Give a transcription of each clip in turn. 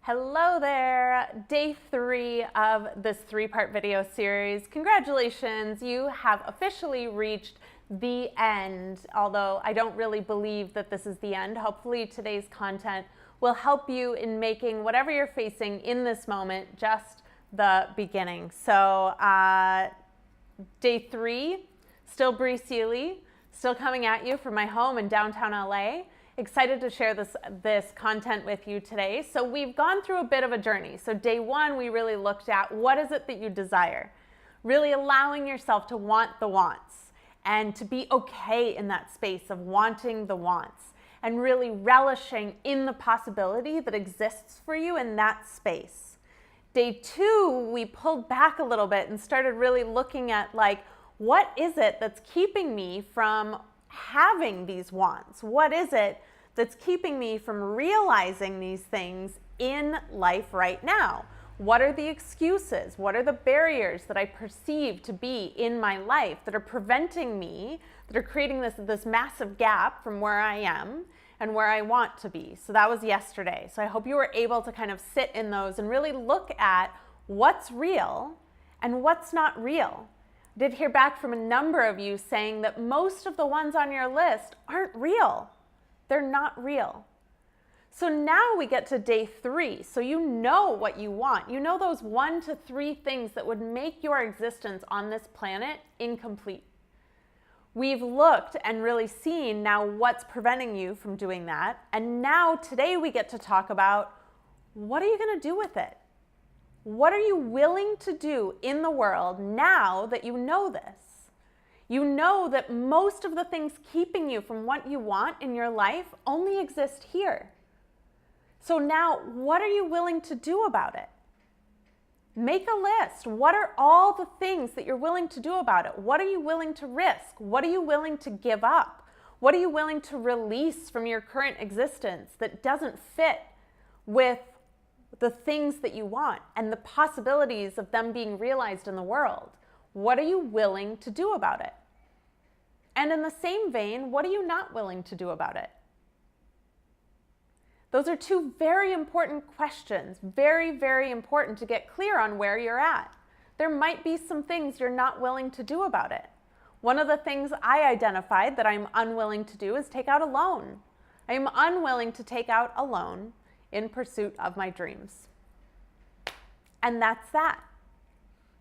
Hello there, day 3 of this 3-part video series. Congratulations, you have officially reached the end, although I don't really believe that this is the end. Hopefully today's content will help you in making whatever you're facing in this moment just the beginning. So day 3, still Bree Seely, still coming at you from my home in downtown LA. Excited to share this content with you today. So we've gone through a bit of a journey. So day 1, we really looked at what is it that you desire? Really allowing yourself to want the wants and to be okay in that space of wanting the wants and really relishing in the possibility that exists for you in that space. Day 2, we pulled back a little bit and started really looking at what is it that's keeping me from having these wants? What is it that's keeping me from realizing these things in life right now? What are the excuses? What are the barriers that I perceive to be in my life that are preventing me, that are creating this massive gap from where I am and where I want to be? So that was yesterday. So I hope you were able to kind of sit in those and really look at what's real and what's not real. Did hear back from a number of you saying that most of the ones on your list aren't real. They're not real. So now we get to day 3. So you know what you want. You know those 1 to 3 things that would make your existence on this planet incomplete. We've looked and really seen now what's preventing you from doing that. And now today we get to talk about what are you going to do with it? What are you willing to do in the world now that you know this? You know that most of the things keeping you from what you want in your life only exist here. So now, what are you willing to do about it? Make a list. What are all the things that you're willing to do about it? What are you willing to risk? What are you willing to give up? What are you willing to release from your current existence that doesn't fit with the things that you want and the possibilities of them being realized in the world? What are you willing to do about it? And in the same vein, what are you not willing to do about it? Those are 2 very important questions, very, very important to get clear on where you're at. There might be some things you're not willing to do about it. One of the things I identified that I'm unwilling to do is take out a loan. I am unwilling to take out a loan in pursuit of my dreams. And that's that.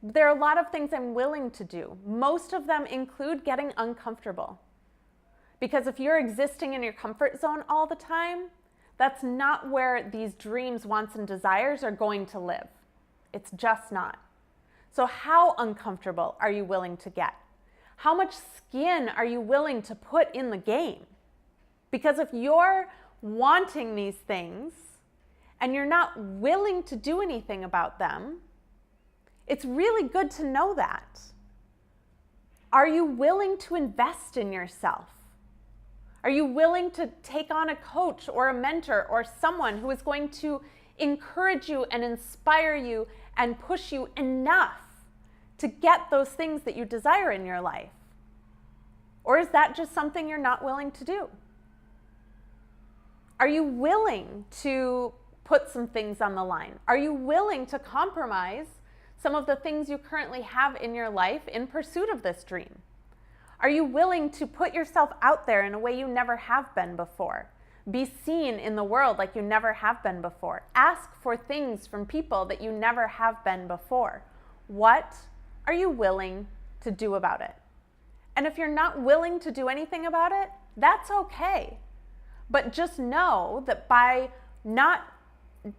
There are a lot of things I'm willing to do. Most of them include getting uncomfortable. Because if you're existing in your comfort zone all the time, that's not where these dreams, wants, and desires are going to live. It's just not. So how uncomfortable are you willing to get? How much skin are you willing to put in the game? Because if you're wanting these things, and you're not willing to do anything about them, it's really good to know that. Are you willing to invest in yourself? Are you willing to take on a coach or a mentor or someone who is going to encourage you and inspire you and push you enough to get those things that you desire in your life? Or is that just something you're not willing to do? Are you willing to put some things on the line? Are you willing to compromise some of the things you currently have in your life in pursuit of this dream? Are you willing to put yourself out there in a way you never have been before? Be seen in the world like you never have been before. Ask for things from people that you never have been before. What are you willing to do about it? And if you're not willing to do anything about it, that's okay. But just know that by not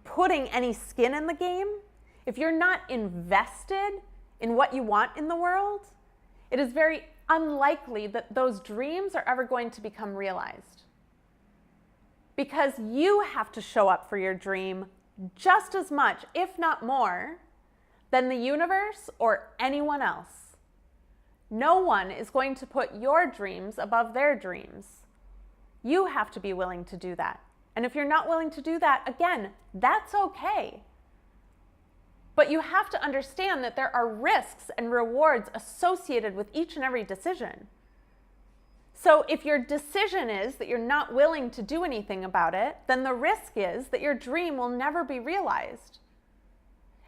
putting any skin in the game, if you're not invested in what you want in the world, it is very unlikely that those dreams are ever going to become realized. Because you have to show up for your dream just as much, if not more, than the universe or anyone else. No one is going to put your dreams above their dreams. You have to be willing to do that. And if you're not willing to do that, again, that's okay. But you have to understand that there are risks and rewards associated with each and every decision. So if your decision is that you're not willing to do anything about it, then the risk is that your dream will never be realized.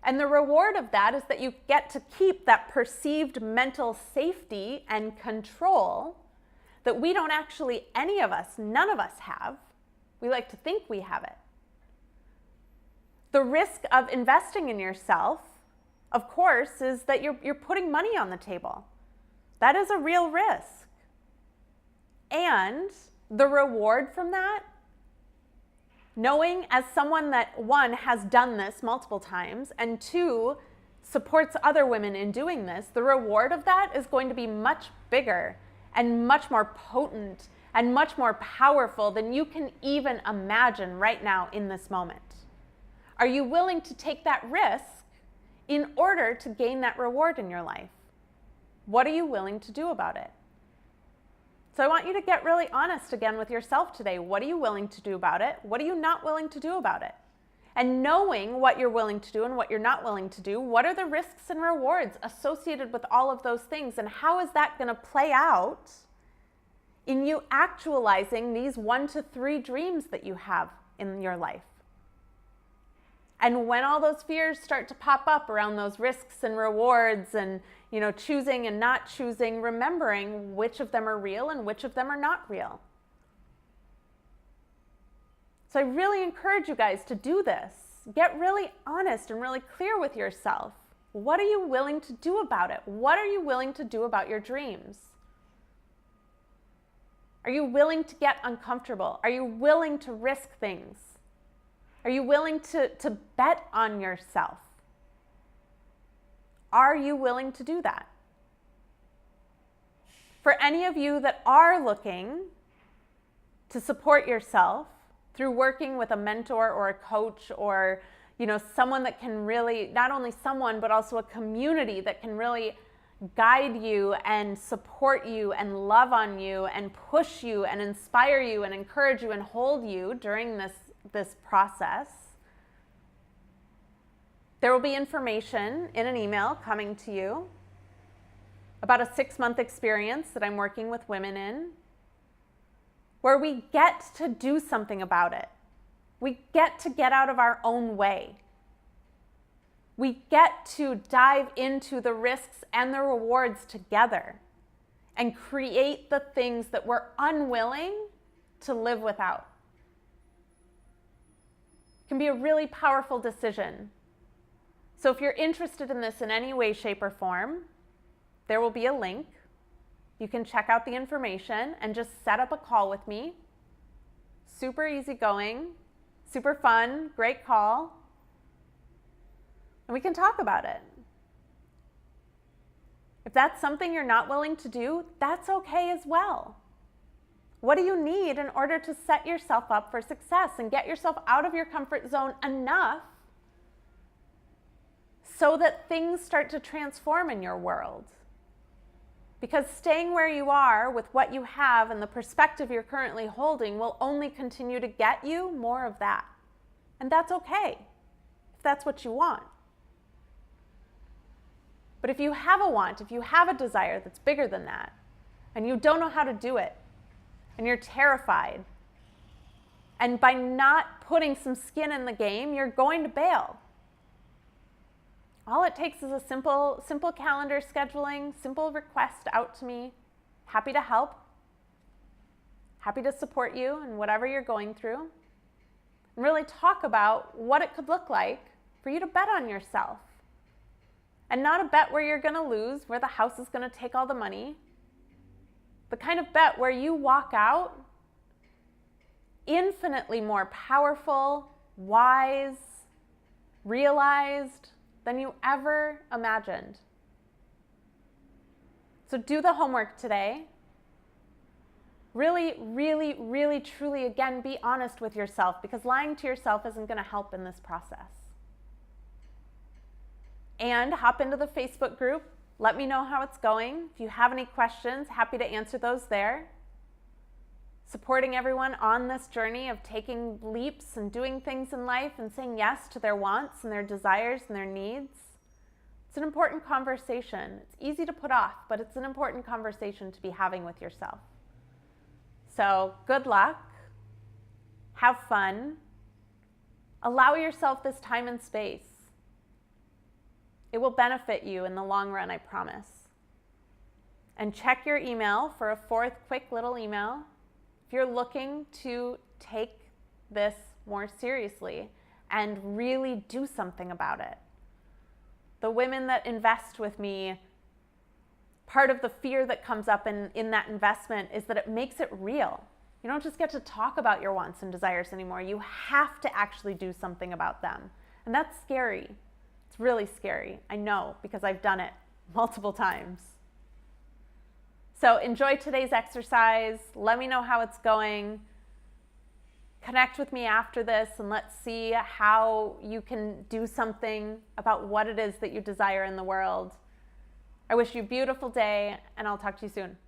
And the reward of that is that you get to keep that perceived mental safety and control that we don't actually, any of us, none of us have. We like to think we have it. The risk of investing in yourself, of course, is that you're putting money on the table. That is a real risk. And the reward from that, knowing as someone that, one, has done this multiple times, and two, supports other women in doing this, the reward of that is going to be much bigger and much more potent and much more powerful than you can even imagine right now in this moment. Are you willing to take that risk in order to gain that reward in your life? What are you willing to do about it? So I want you to get really honest again with yourself today. What are you willing to do about it? What are you not willing to do about it? And knowing what you're willing to do and what you're not willing to do, what are the risks and rewards associated with all of those things? And how is that going to play out in you actualizing these 1 to 3 dreams that you have in your life? And when all those fears start to pop up around those risks and rewards and, choosing and not choosing, remembering which of them are real and which of them are not real. So I really encourage you guys to do this. Get really honest and really clear with yourself. What are you willing to do about it? What are you willing to do about your dreams? Are you willing to get uncomfortable? Are you willing to risk things? Are you willing to bet on yourself? Are you willing to do that? For any of you that are looking to support yourself through working with a mentor or a coach or, someone that can really, not only someone, but also a community that can really guide you and support you and love on you and push you and inspire you and encourage you and hold you during this process, there will be information in an email coming to you about a 6-month experience that I'm working with women in, where we get to do something about it. We get to get out of our own way. We get to dive into the risks and the rewards together and create the things that we're unwilling to live without. It can be a really powerful decision. So if you're interested in this in any way, shape, or form, there will be a link. You can check out the information and just set up a call with me. Super easygoing, super fun, great call. And we can talk about it. If that's something you're not willing to do, that's okay as well. What do you need in order to set yourself up for success and get yourself out of your comfort zone enough so that things start to transform in your world? Because staying where you are with what you have and the perspective you're currently holding will only continue to get you more of that. And that's okay, if that's what you want. But if you have a want, if you have a desire that's bigger than that, and you don't know how to do it, and you're terrified, and by not putting some skin in the game, you're going to bail. All it takes is a simple calendar scheduling, simple request out to me. Happy to help. Happy to support you in whatever you're going through. And really talk about what it could look like for you to bet on yourself. And not a bet where you're going to lose, where the house is going to take all the money. The kind of bet where you walk out infinitely more powerful, wise, realized than you ever imagined. So do the homework today. Really, really, really, truly, again, be honest with yourself, because lying to yourself isn't going to help in this process. And hop into the Facebook group. Let me know how it's going. If you have any questions, happy to answer those there. Supporting everyone on this journey of taking leaps and doing things in life and saying yes to their wants and their desires and their needs. It's an important conversation. It's easy to put off, but it's an important conversation to be having with yourself. So good luck. Have fun. Allow yourself this time and space. It will benefit you in the long run, I promise. And check your email for a fourth quick little email if you're looking to take this more seriously and really do something about it. The women that invest with me, part of the fear that comes up in that investment is that it makes it real. You don't just get to talk about your wants and desires anymore. You have to actually do something about them. And that's scary. It's really scary. I know, because I've done it multiple times. So enjoy today's exercise. Let me know how it's going. Connect with me after this and let's see how you can do something about what it is that you desire in the world. I wish you a beautiful day, and I'll talk to you soon.